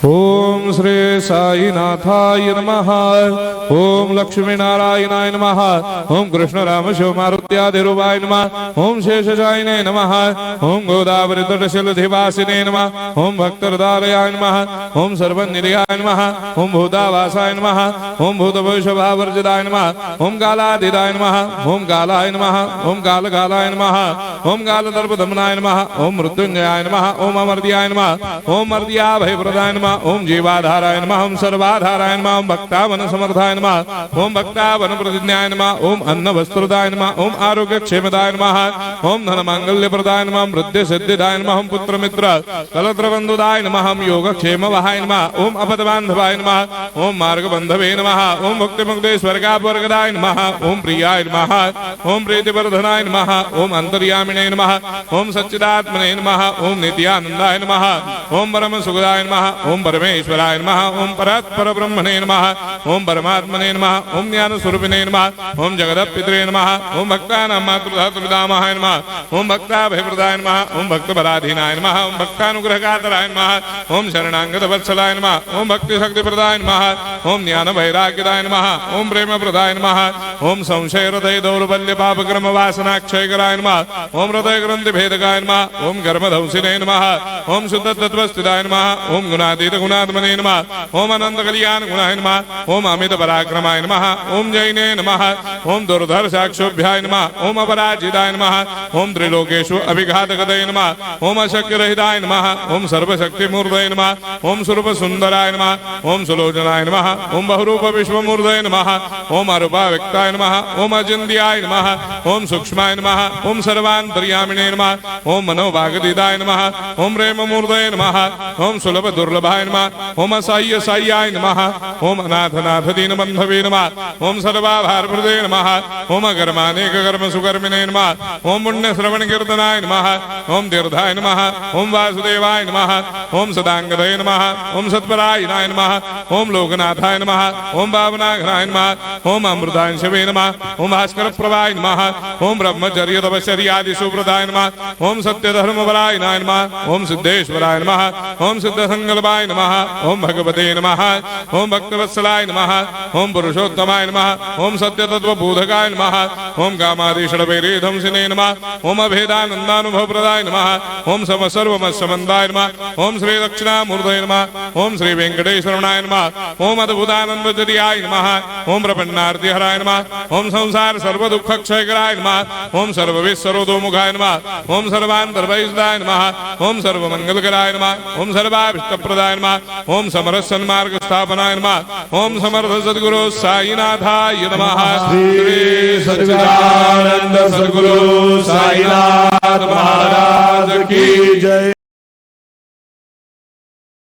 ओम श्री साईनाथाय नमः। ओम लक्ष्मी नारायणाय नमः। ओम कृष्ण राम शिव मारुत्यादिरूपाय नमः। ओम शेषशायिने नमः। ओम गोदावरी तटशिलधिवासिने नमः। ओम भक्तहृदयाय नमः। ओम सर्वनिलयाय नमः। ओम भूतावासाय नमः। ओम भूतभविष्यभावर्जिताय नमः। ओम कालाधीराय नमः। ओम कालाय नमः। ओम कालकालाय नमः। ओम कालदर्पदमनाय नमः। ओम मृत्युंजयाय नमः। ओम अमर्त्याय नमः। ओम मर्त्याभयप्रदाय नमः। ओम जीवाधाराय नमः। ओम सर्वाधाराय नमः। ओम भक्तावन समर्थाय नमः। ओम भक्तावन प्रतिज्ञाय नमः। ओम अन्न वस्त्रदाय नमः। ओम आरोग्य क्षेमदाय नमः। ओम धन मांगल्य प्रदाय नमः। ओम वृद्धि सिद्धिदाय नमः। ओम पुत्र मित्र कलत्र बंधुदाय नमः। ओम योग क्षेम वहाय नमः। ओम अपद बांधवाय नमः। ओम मार्ग बंधवे नमः। ओम भक्ति मुक्ति स्वर्गापवर्गदाय नमः। ओम प्रियाय नमः। ओम प्रीतिवर्धनाय नमः। ओम अंतर्यामिने नमः। ओम सच्चिदात्मने नमः। ओम नित्यानंदाय नमः। ओम परम सुखदाय नमः। ओम परमेश्वराय नमः। ओम परात्पर ब्रह्मणे नमः। ओम परमात्मने नमः। ओम ज्ञान स्वरूपिणे नमः। ओम जगदपितरे नमः। ओम भक्तानां मातृधातुर्पितामहाय नमः। ओम भक्ताभयप्रदाय नमः। ओम भक्तपराधीनाय नमः। ओम भक्तानुग्रहकातराय नमः। ओम शरणागत वत्सलाय नमः। ओम भक्ति शक्ति प्रदाय नमः। ओम ज्ञान वैराग्यदाय नमः। ओम प्रेम प्रदाय नमः। ओम संशय हृदय दौर्बल्य पाप कर्म वासना क्षयकराय नमः। ओम हृदय ग्रंथि भेदकाय नमः। ओम कर्मधंसिने नमः। ओम शुद्ध तत्वस्थिताय नमः। ओम गुणातीत गुणात्मने नमः। ओम अनंत कल्याण गुणाय नमः। ओम अमित पराक्रमाय नमः। ओम जैने नमः। ओम दुर्धर साक्षोभ्याय नमः। ओम अपराजिताय नमः। ओम त्रिलोकेषु अभिघातगतये नमः। ओम अशक्य रहिताय नमः। ओम सर्वशक्ति मूर्तये नमः। ओम स्वरूप सुंदराय नमः। ओम सुलोचनाय नमः। ओम बहुरूप विश्वमूर्तये नमः। ओम अरूपाव्यक्ताय नमः। ओम अचिन्त्याय नमः। ओम सूक्ष्माय नमः। ओम सर्वान्तर्यामिने नमः। ओम मनोभागदिदाय नमः। ओम प्रेम मूर्तये नमः। ओम सुलभ दुर्लभाय नमः। ओम असह्य साह्याय नमः। ओम अनाथनाथ दीनबन्धवे नमः। ओम सर्वाभारप्रदे नमः। ओम अकर्मानेक कर्म सुकर्मिणे नमः। ओम पुण्य श्रवण कीर्तनाय नमः। ओम तीर्थाय नमः। ओम वासुदेवाय नमः। ओम सदांगदये नमः। ओम सत्परायणाय नमः। ओम लोकनाथाय नमः। ओम पावनाघ्नाय नमः। ओम अमृतांशवे नमः। ओम भास्कर प्रभाय नमः। ओम ब्रह्मचर्य तपश्चर्यादि सुव्रताय नमः। ओम सत्यधर्मपरायणाय नमः। ओम सिद्धेश्वराय नमः। ओम सिद्ध संकल्पाय नमः। ओम भगवते नमः। ओम भक्तवत्सलाय नमः। ओम पुरुषोत्तमाय नमः। ओम सत्य तत्व बोधकाय नमः। ओम कामादिषडवैरेधंसिने नमः। ओम अभेदानंदानुभव प्रदाय नमः। ओम सर्वमस्समन्दाय नमः। ओम श्री दक्षिणामूर्तये नमः। ओम श्री वेंकटेश्वराय नमः। ओम अद्भुतानंदचर्याय नमः। ओम प्रपन्नार्तिहराय नमः। ओम संसार सर्व दुख क्षयकराय नमः। ओम सर्वविश्वरोधोमुखाय नमः। ओम सर्वान्तर्वैसदाय नमः। ओम सर्वमंगलकराय नमः। ओम सर्वाभिष्टप्रदाय नमः। ओम समरस सन्मार्ग स्थापनाय नमः। ओम समर्थ सद्गुरु साईनाथाय नमः। श्री सच्चिदानंद सद्गुरु साईनाथ महाराज